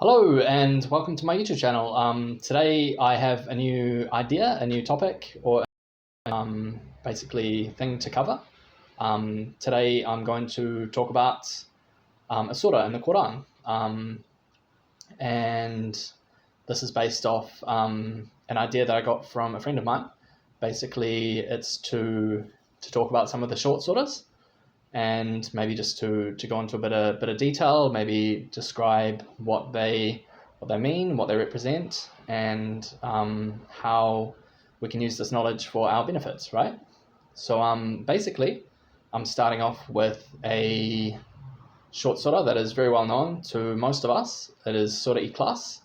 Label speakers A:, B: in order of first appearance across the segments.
A: Hello and welcome to my YouTube channel. Today I have a new idea, a new topic, or basically thing to cover. Today I'm going to talk about a surah in the Qur'an, and this is based off an idea that I got from a friend of mine. Basically, it's to talk about some of the short surahs, and maybe just to go into a bit of detail, maybe describe what they mean, what they represent, and how we can use this knowledge for our benefits, right? So basically, I'm starting off with a short surah that is very well known to most of us. It is Surah Ikhlas,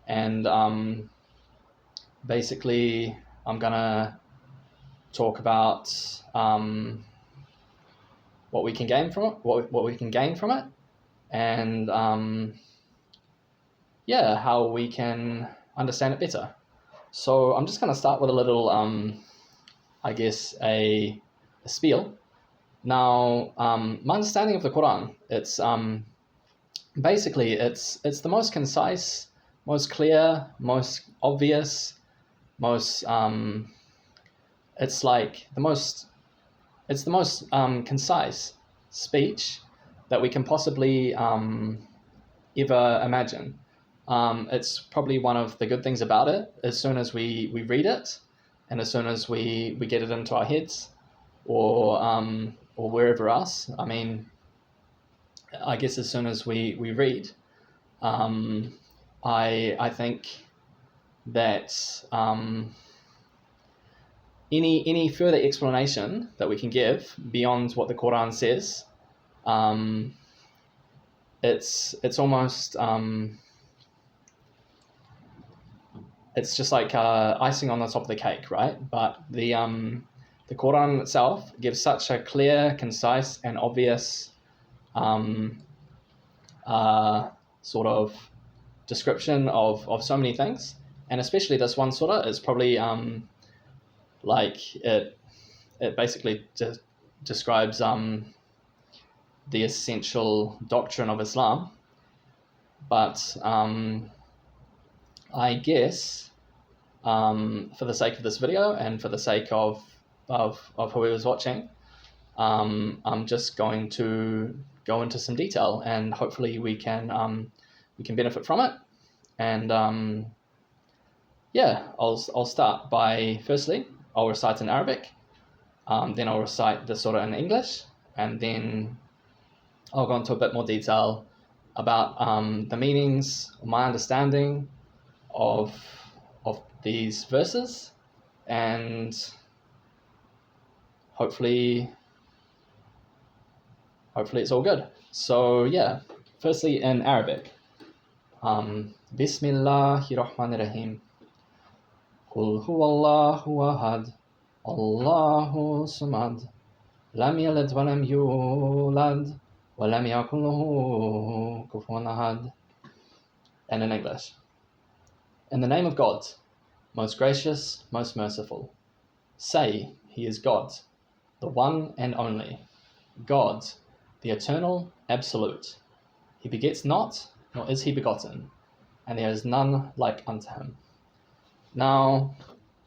A: and basically I'm gonna talk about what we can gain from it, what we can gain from it, and how we can understand it better. So I'm just going to start with a little, I guess, a spiel. Now, my understanding of the Quran, it's basically it's the most concise, most clear, most obvious, most it's like the most it's the most concise speech that we can possibly ever imagine. It's probably one of the good things about it. As soon as we read it, and as soon as we get it into our heads, or wherever else. I mean, I guess as soon as we read, I think that any further explanation that we can give beyond what the Quran says, it's almost it's just like icing on the top of the cake, right? But the Quran itself gives such a clear, concise, and obvious sort of description of so many things, and especially this one surah is probably like it basically describes the essential doctrine of Islam, but I guess for the sake of this video and for the sake of whoever's watching, I'm just going to go into some detail, and hopefully we can benefit from it. And I'll start by, firstly, I'll recite in Arabic, then I'll recite the surah in English, and then I'll go into a bit more detail about the meanings, my understanding of these verses, and hopefully it's all good. So yeah, firstly in Arabic. Bismillahirrahmanirrahim. Qul huwallahu ahad, Allahu samad, lam yalid wa lam yulad, wa lam yakul lahu kufuwan ahad. And in English. In the name of God, most gracious, most merciful. Say, He is God, the one and only. God, the eternal, absolute. He begets not, nor is He begotten, and there is none like unto Him. Now,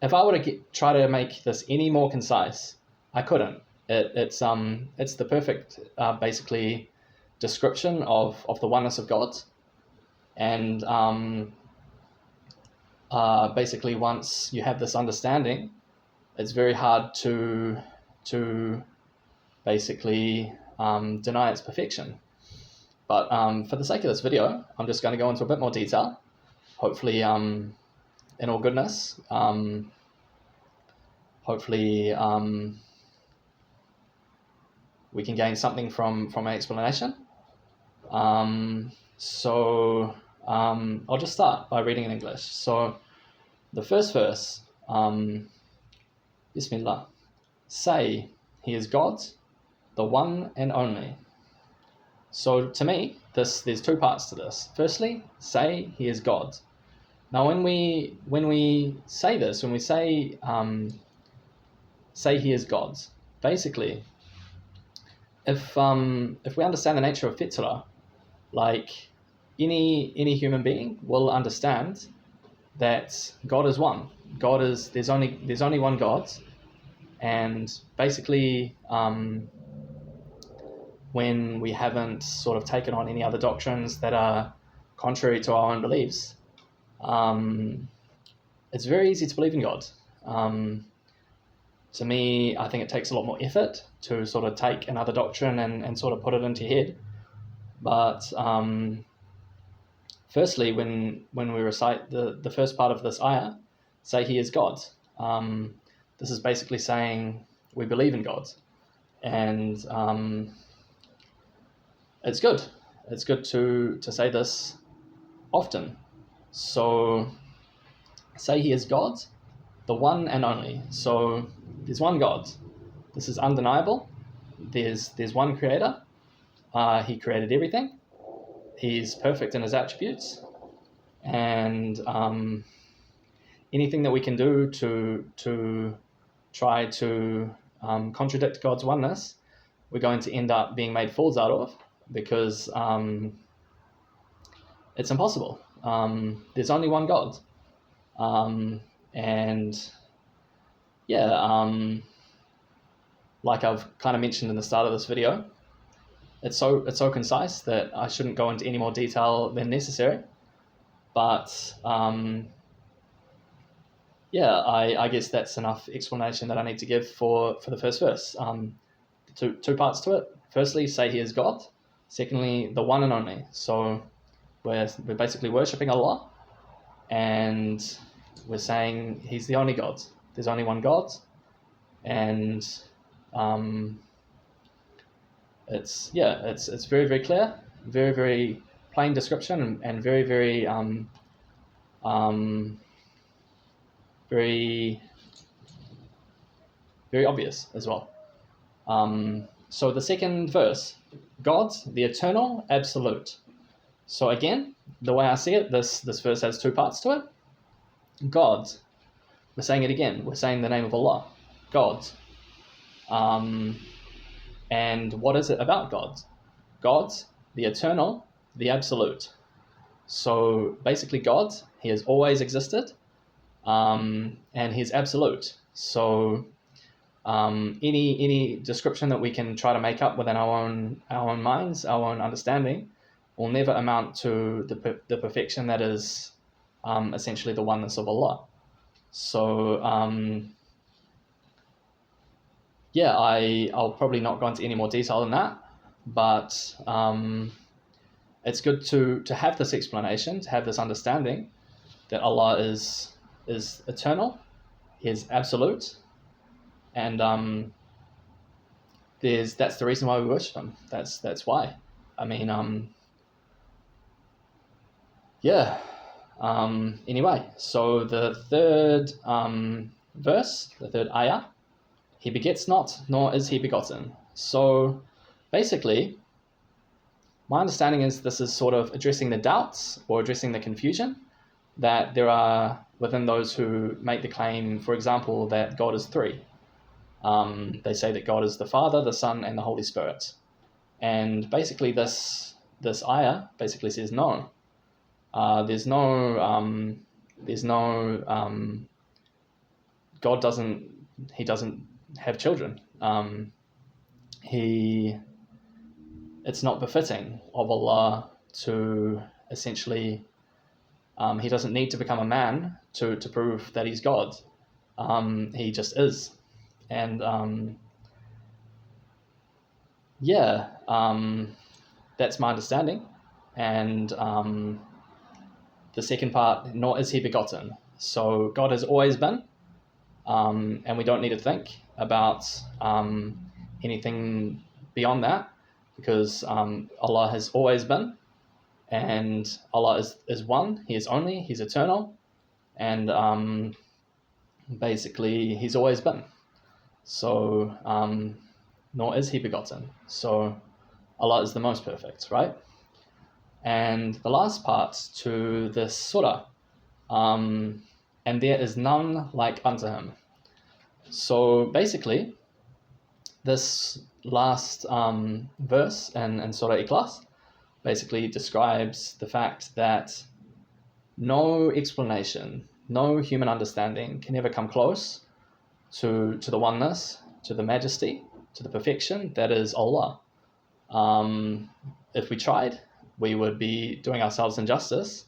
A: if I were to try to make this any more concise, I couldn't. It's the perfect, basically, description of the oneness of God, and basically once you have this understanding, it's very hard to basically deny its perfection. But for the sake of this video, I'm just going to go into a bit more detail, hopefully in all goodness. Hopefully we can gain something from my explanation. So I'll just start by reading in English. So the first verse, Bismillah. Say, He is God, the one and only. So to me, there's two parts to this. Firstly, say He is God. Now, when we say this, when we say He is God, basically, if we understand the nature of fitra, like any human being will understand that God is one. There's only one God, and basically, when we haven't sort of taken on any other doctrines that are contrary to our own beliefs, it's very easy to believe in God. To me, I think it takes a lot more effort to sort of take another doctrine and sort of put it into your head. But firstly, when we recite the first part of this ayah, say He is God. This is basically saying we believe in God, and it's good. It's good to say this often. So say He is God, the one and only. So there's one God. This is undeniable. There's one Creator. He created everything. He's perfect in His attributes, and anything that we can do to try to contradict God's oneness, we're going to end up being made fools out of, because it's impossible. There's only one God, and yeah, like I've kind of mentioned in the start of this video, it's so concise that I shouldn't go into any more detail than necessary. But yeah, I guess that's enough explanation that I need to give for the first verse. Two parts to it. Firstly, say He is God. Secondly, the one and only. So we're basically worshipping Allah, and we're saying He's the only God. There's only one God, and it's very, very clear, very, very plain description, and very, very very, very obvious as well. So the second verse, God, the eternal, absolute. So again, the way I see it, this verse has two parts to it. God, we're saying it again. We're saying the name of Allah, God. And what is it about God? God, the eternal, the absolute. So basically God, He has always existed, and He's absolute. So any description that we can try to make up within our own minds, our own understanding, will never amount to the perfection that is essentially the oneness of Allah. So yeah, I'll probably not go into any more detail than that, but it's good to have this explanation, to have this understanding that Allah is eternal, He is absolute, and that's the reason why we worship Him. That's why. I mean, yeah. Anyway, so the third verse, the third ayah, He begets not, nor is He begotten. So basically, my understanding is this is sort of addressing the doubts or addressing the confusion that there are within those who make the claim, for example, that God is three. They say that God is the Father, the Son, and the Holy Spirit. And basically this ayah basically says no. There's no God doesn't have children. It's not befitting of Allah to essentially, He doesn't need to become a man to prove that He's God. He just is. And that's my understanding. And the second part, nor is He begotten. So God has always been, and we don't need to think about anything beyond that, because Allah has always been, and Allah is one. He is only. He's eternal, and basically He's always been. So nor is He begotten. So Allah is the most perfect, right? And the last part to this surah, and there is none like unto Him. So basically, this last verse in Surah Ikhlas basically describes the fact that no explanation, no human understanding can ever come close to the oneness, to the majesty, to the perfection that is Allah. If we tried, we would be doing ourselves injustice.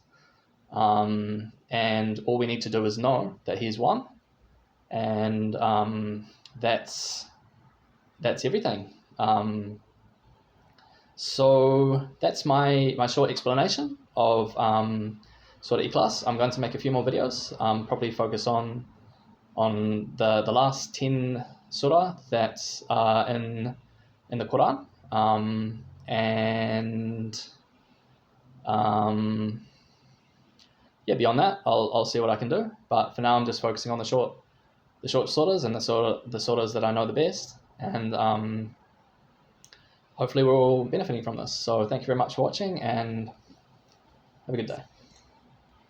A: And all we need to do is know that He's one, and that's everything. So that's my short explanation of Surah Ikhlas. I'm going to make a few more videos, probably focus on the last 10 surah that's in the Qur'an, yeah, beyond that I'll see what I can do, but for now I'm just focusing on the short surahs and the surahs that I know the best, and hopefully we're all benefiting from this. So thank you very much for watching, and have a good day.